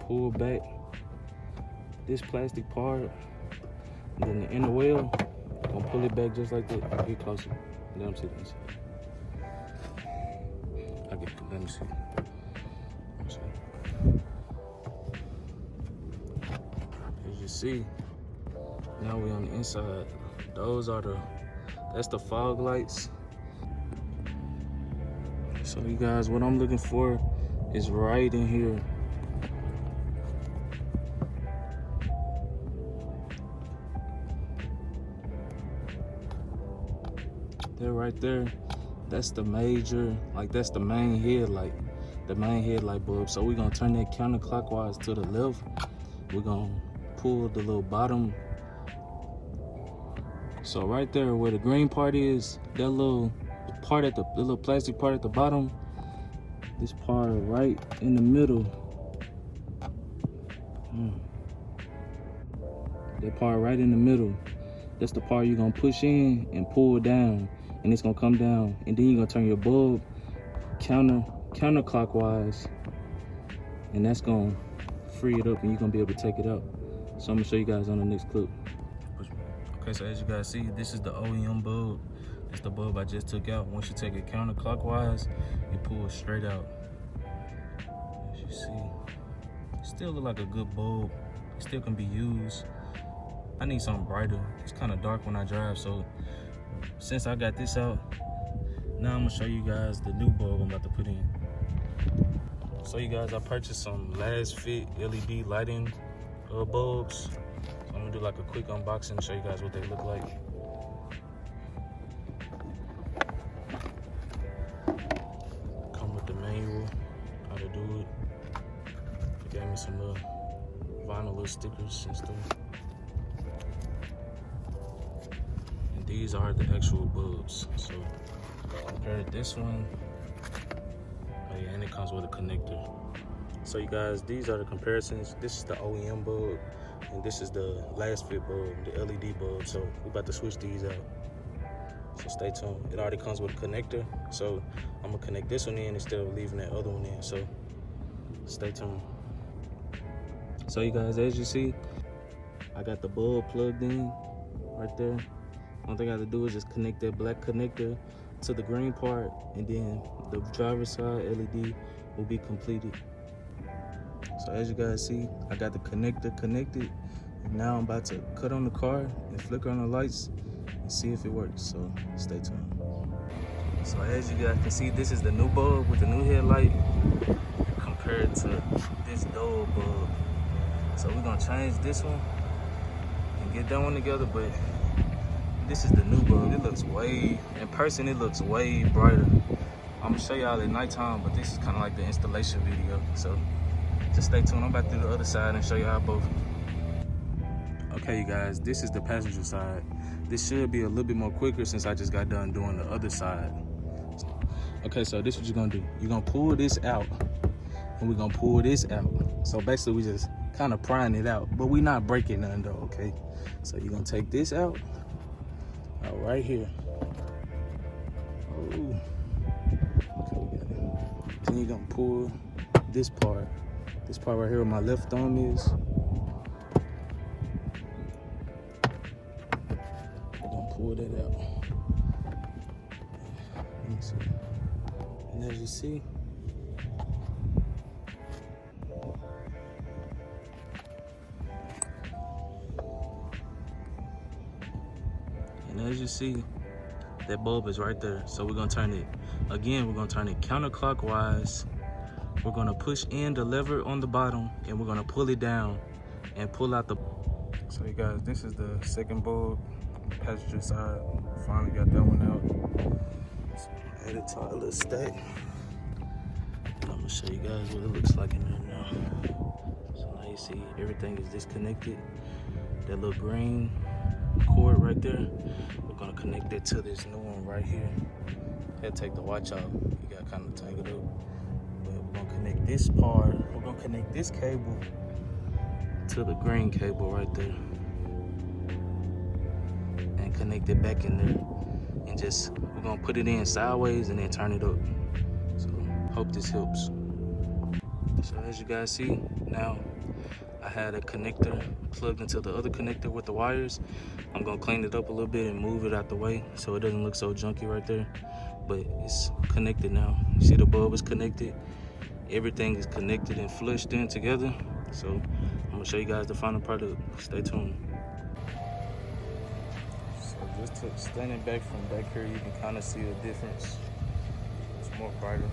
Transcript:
pull back this plastic part, and then the inner wheel, gonna pull it back just like that. Get closer. Let me see. I get it. Let me see. As you see, now we on the inside. That's the fog lights. So you guys, what I'm looking for is right in here. They're right there. That's the major, like that's the main headlight bulb. So we're gonna turn that counterclockwise to the left. We're gonna pull the little bottom. So right there where the green part is, that little part the little plastic part at the bottom, this part right in the middle. That part right in the middle, that's the part you're gonna push in and pull down, and it's gonna come down, and then you're gonna turn your bulb counterclockwise, and that's gonna free it up, and you're gonna be able to take it out. So I'm gonna show you guys on the next clip. Okay, so as you guys see, this is the OEM bulb. It's the bulb I just took out. Once you take it counterclockwise, you pull it straight out. As you see, it still look like a good bulb. It still can be used. I need something brighter. It's kind of dark when I drive, so since I got this out, now I'm gonna show you guys the new bulb I'm about to put in. So you guys, I purchased some last fit LED lighting bulbs. So I'm gonna do like a quick unboxing and show you guys what they look like. Come with the manual, how to do it. They gave me some vinyl little stickers and stuff. And these are the actual bulbs. So compare this one. Oh yeah, and it comes with a connector. So you guys, these are the comparisons. This is the OEM bulb, and this is the last fit bulb, the LED bulb. So we're about to switch these out. So stay tuned. It already comes with a connector, so I'm gonna connect this one in instead of leaving that other one in. So stay tuned. So you guys, as you see, I got the bulb plugged in right there. One thing I have to do is just connect that black connector to the green part, and then the driver's side LED will be completed. So as you guys see, I got the connector connected, and now I'm about to cut on the car and flicker on the lights and see if it works. So stay tuned. So as you guys can see, this is the new bulb with the new headlight compared to this dull bulb. So we're gonna change this one and get that one together, but this is the new bulb. It looks in person, it looks way brighter. I'm gonna show y'all at nighttime, but this is kind of like the installation video. So just stay tuned. I'm about to do the other side and show y'all both. Okay, you guys, this is the passenger side. This should be a little bit more quicker since I just got done doing the other side. Okay, so this is what you're gonna do. You're gonna pull this out, and we're gonna pull this out. So basically, we just kind of prying it out, but we're not breaking none though, okay? So you're gonna take this out right here. Oh, okay, we got it. Then you're gonna pull this part right here where my left thumb is. We're gonna pull that out. Let me see. And as you see, that bulb is right there. So we're gonna turn it, again, we're gonna turn it counterclockwise. We're gonna push in the lever on the bottom, and we're gonna pull it down and pull out the. So you guys, this is the second bulb, passenger side. Finally got that one out. So add it to our little stack. I'm gonna show you guys what it looks like in there now. So now you see everything is disconnected. That little green cord right there, we're gonna connect it to this new one right here. Had to take the watch out. You gotta kind of tangle it up. But we're gonna connect this part. We're gonna connect this cable to the green cable right there, and connect it back in there. And just we're gonna put it in sideways and then turn it up. So hope this helps. So as you guys see, now I had a connector plugged into the other connector with the wires. I'm gonna clean it up a little bit and move it out the way so it doesn't look so junky right there. But it's connected now. You see the bulb is connected. Everything is connected and flushed in together. So I'm gonna show you guys the final product. Stay tuned. So just standing back from back here, you can kind of see the difference. It's more brighter.